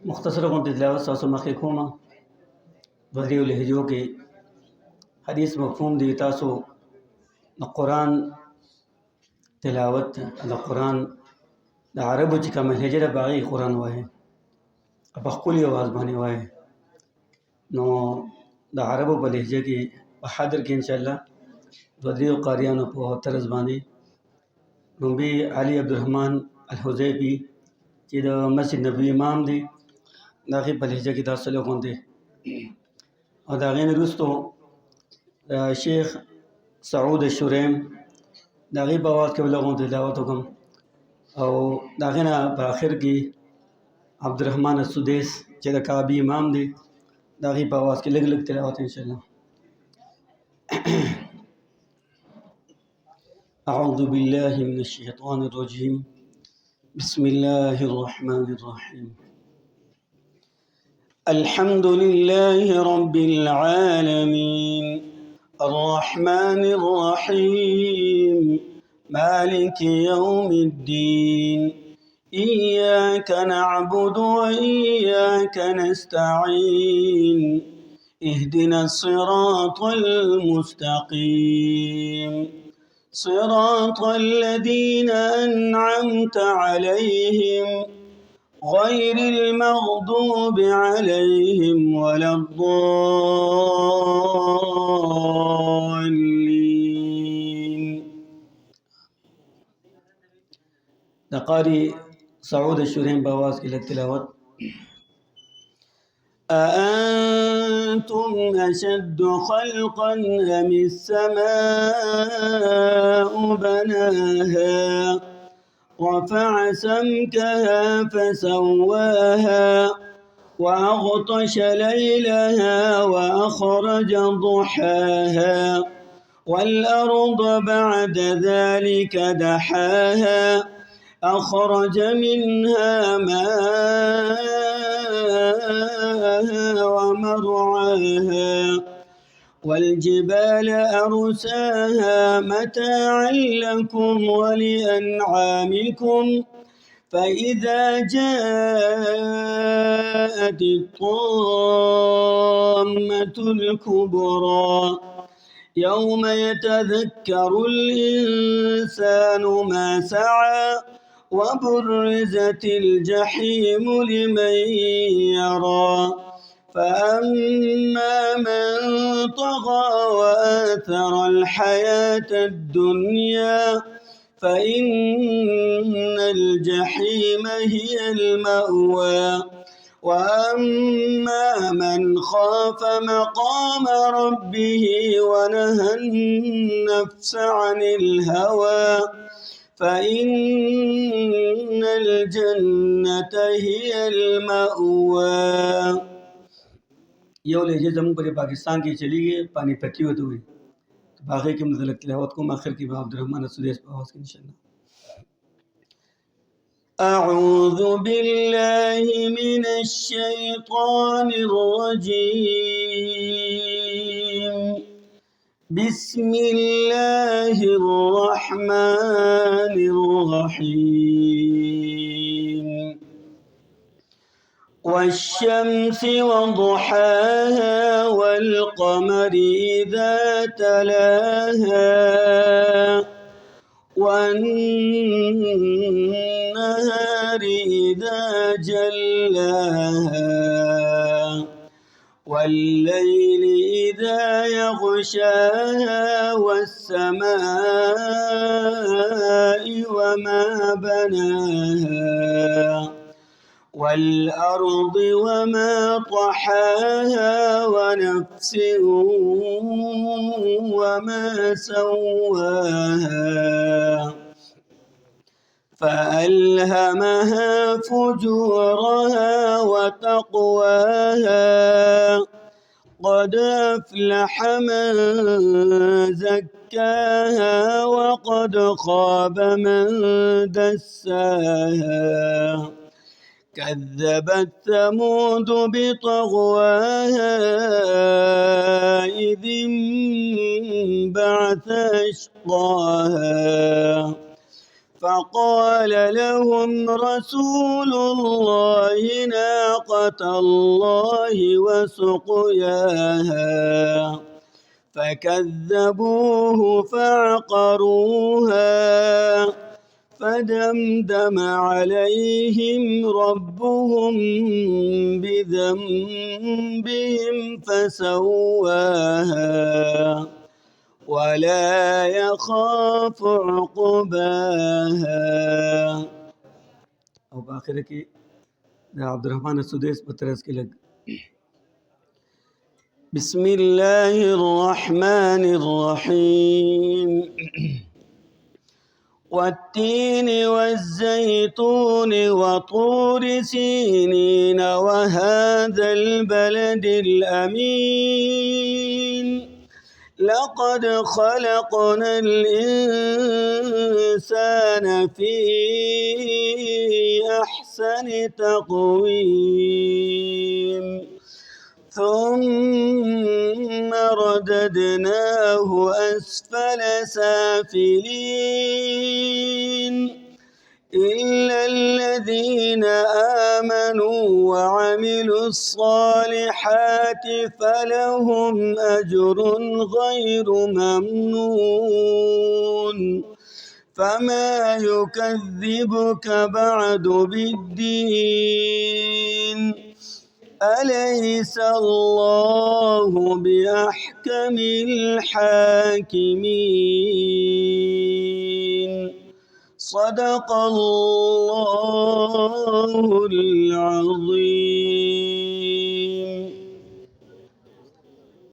مختصر غونډې تلاوت تاسو مخکې کومه په دې لهجو کې حدیث مفهوم دی. تاسو د قرآن تلاوت د قرآن د عربو چې کومه لهجه ده باغې قرآن وایي په ښکلي اواز باندې وایي. نو د عربو په لهجه کې په حاضر کې انشاءالله دوه دریو قاریانو په طرز باندې لومبي علي عبدالرحمن الحذیفي چې د مسجد نبوي امام دی د هغې په لهجه کې دا سلو غوندې او د هغې نه وروستو شیخ سعود الشریم د هغې په اواز کې بله غوندې تلاوت وکړم او د هغې نه په آخر کې عبدالرحمن السدیس چې د کعبي امام دی د هغې په اواز کې لږ لږ تلاوت انشاءالله. أعوذ بالله من الشيطان الرجيم بسم الله الرحمن الرحيم الحمد لله رب العالمين الرحمن الرحيم مالك يوم الدين إياك نعبد وإياك نستعين اهدنا الصراط المستقيم صراط الذين أنعمت عليهم غير المغضوب عليهم ولا الضالين. قارئ سعود الشريم بواز إلى التلاوة. أأنتم أشد خلقا أم السماء بناها رفع سمكها فسواها وأغطش ليلها وأخرج ضحاها والأرض بعد ذلك دحاها أخرج منها ماءها ومرعاها والجبال أرساها متاعا لكم ولأنعامكم فإذا جاءت الطامة الكبرى يوم يتذكر الإنسان ما سعى وبرزت الجحيم لمن يرى فأما من طغى وآثر الحياة الدنيا فإن الجحيم هي المأوى وأما من خاف مقام ربه ونهى النفس عن الهوى فإن الجنة هي المأوى. یو لهجه زموږ په پاکستان کې چلیږي پانی پتی وته وي په هغې کې مزلک تلاوت کوم آخر کې به عبدالرحمن السدیس په آواز کې انشاءالله. أعوذ بالله من الشيطان الرجيم بسم الله الرحمن الرحيم والشمس وضحاها والقمر إذا تلاها والنهار إذا جلاها والليل إذا يغشاها والسماء وما بناها والأرض وما طحاها ونفس وما سواها فألهمها فجورها وتقواها قد أفلح من زكاها وقد خاب من دساها كذبت ثمود بطغواها إذ انبعث أشقاها فقال لهم رسول الله ناقة الله وسقياها فكذبوه فعقروها فدمدم عليهم ربهم بذنبهم فسواها ولا يخاف عقباها. او باخره کې د عبدالرحمن السدیس په طرز کې لګ بسم الله الرحمن الرحيم والتين والزيتون وطور سينين وهذا البلد الأمين لقد خلقنا الإنسان في أحسن تقويم ثم رددناه أسفل سافلين إلا الذين آمنوا وعملوا الصالحات فلهم أجر غير ممنون فما يكذبك بعد بالدين أليس الله بأحكم الحاكمين صدق الله العظيم.